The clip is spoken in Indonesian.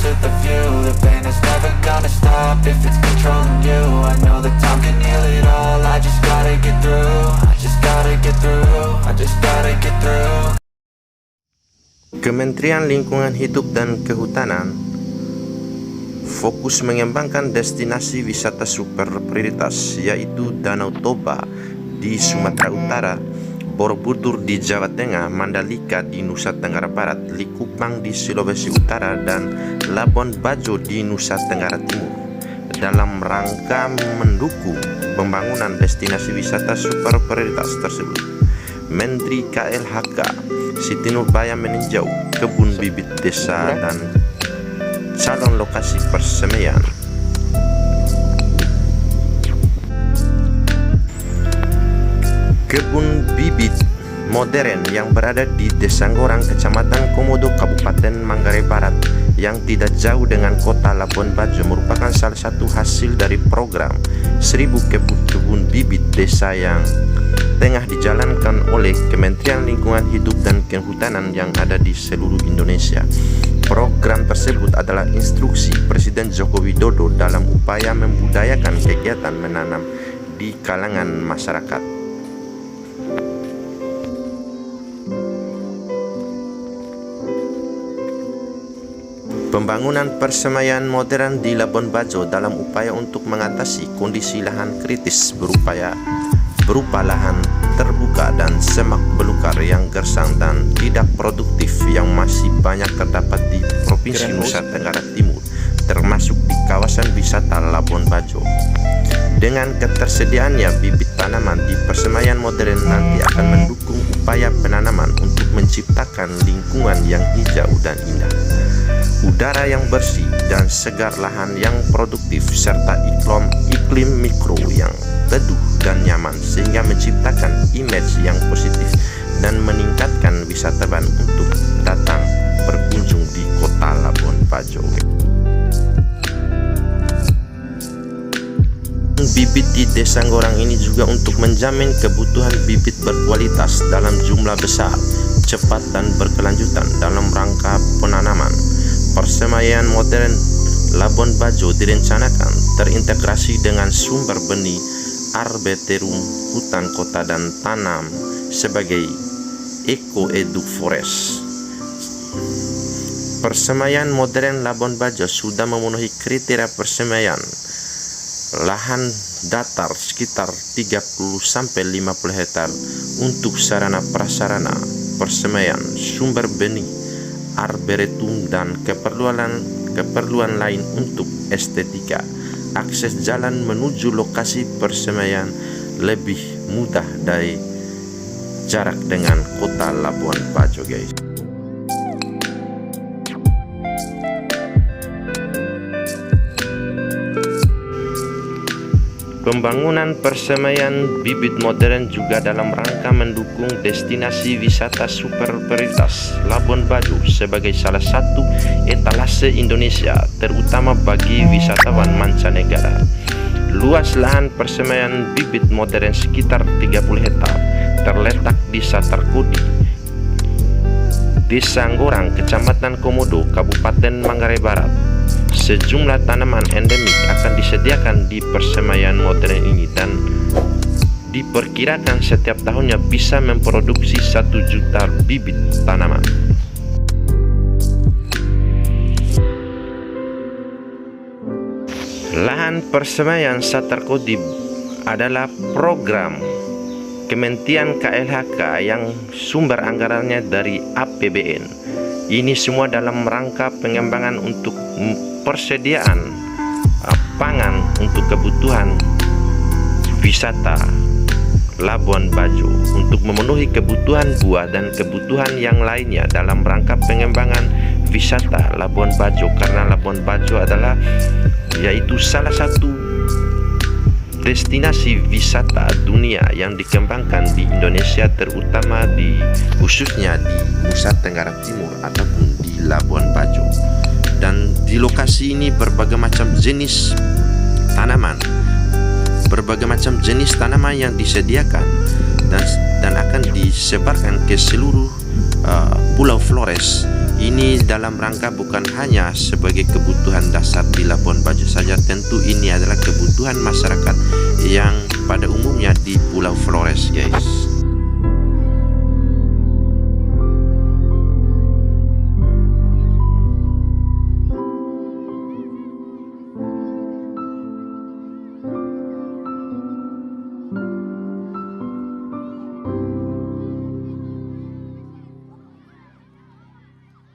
of the view. The pain is never gonna stop if it's controlling you. I know that time can heal it all. I just gotta get through. I just gotta get through. I just gotta get through. Kementerian Lingkungan Hidup dan Kehutanan fokus mengembangkan destinasi wisata super prioritas, yaitu Danau Toba di Sumatera Utara, Borobudur di Jawa Tengah, Mandalika di Nusa Tenggara Barat, Likupang di Sulawesi Utara, dan Labuan Bajo di Nusa Tenggara Timur, dalam rangka mendukung pembangunan destinasi wisata super prioritas tersebut. Menteri KLHK Siti Nurbaya meninjau kebun bibit desa dan calon lokasi persemaian. Kebun bibit modern yang berada di Desa Ngorang, Kecamatan Komodo, Kabupaten Manggarai Barat, yang tidak jauh dengan kota Labuan Bajo, merupakan salah satu hasil dari program 1000 kebun bibit desa yang tengah dijalankan oleh Kementerian Lingkungan Hidup dan Kehutanan yang ada di seluruh Indonesia. Program tersebut adalah instruksi Presiden Joko Widodo dalam upaya membudayakan kegiatan menanam di kalangan masyarakat. Pembangunan persemaian modern di Labuan Bajo dalam upaya untuk mengatasi kondisi lahan kritis berupa lahan terbuka dan semak belukar yang gersang dan tidak produktif yang masih banyak terdapat di Provinsi Nusa Tenggara Timur, termasuk di kawasan wisata Labuan Bajo. Dengan ketersediaannya bibit tanaman di persemaian modern nanti akan mendukung upaya penanaman untuk menciptakan lingkungan yang hijau dan indah, udara yang bersih dan segar, lahan yang produktif, serta iklim mikro yang teduh dan nyaman, sehingga menciptakan image yang positif dan meningkatkan wisatawan untuk datang berkunjung di kota Labuan Bajo. Bibit di Desa Ngorang ini juga untuk menjamin kebutuhan bibit berkualitas dalam jumlah besar, cepat dan berkelanjutan dalam rangka penanaman. Persemaian modern Labuan Bajo direncanakan terintegrasi dengan sumber benih, arboretum, hutan kota dan tanam sebagai eco-edu forest. Persemaian modern Labuan Bajo sudah memenuhi kriteria persemaian lahan datar sekitar 30-50 hektar untuk sarana prasarana persemaian, sumber benih, arboretum, dan keperluan lain untuk estetika. Akses jalan menuju lokasi persemaian lebih mudah dari jarak dengan kota Labuan Bajo, guys. Pembangunan persemaian bibit modern juga dalam rangka mendukung destinasi wisata super prioritas Labuan Bajo sebagai salah satu etalase Indonesia, terutama bagi wisatawan mancanegara. Luas lahan persemaian bibit modern sekitar 30 hektar terletak di Satarkodi, Desa Ngorang, Kecamatan Komodo, Kabupaten Manggarai Barat. Sejumlah tanaman endemik akan disediakan di persemaian modern ini dan diperkirakan setiap tahunnya bisa memproduksi 1 juta bibit tanaman. Lahan persemaian Satarkodi adalah program Kementerian KLHK yang sumber anggarannya dari APBN. Ini semua dalam rangka pengembangan untuk persediaan pangan untuk kebutuhan wisata Labuan Bajo, untuk memenuhi kebutuhan buah dan kebutuhan yang lainnya dalam rangka pengembangan wisata Labuan Bajo, karena Labuan Bajo adalah yaitu salah satu destinasi wisata dunia yang dikembangkan di Indonesia, terutama khususnya di Nusa Tenggara Timur ataupun di Labuan Bajo. Dan di lokasi ini berbagai macam jenis tanaman yang disediakan dan akan disebarkan ke seluruh Pulau Flores Ini dalam rangka bukan hanya sebagai kebutuhan dasar di Labuan Bajo saja, tentu ini adalah kebutuhan masyarakat yang pada umumnya di Pulau Flores, guys.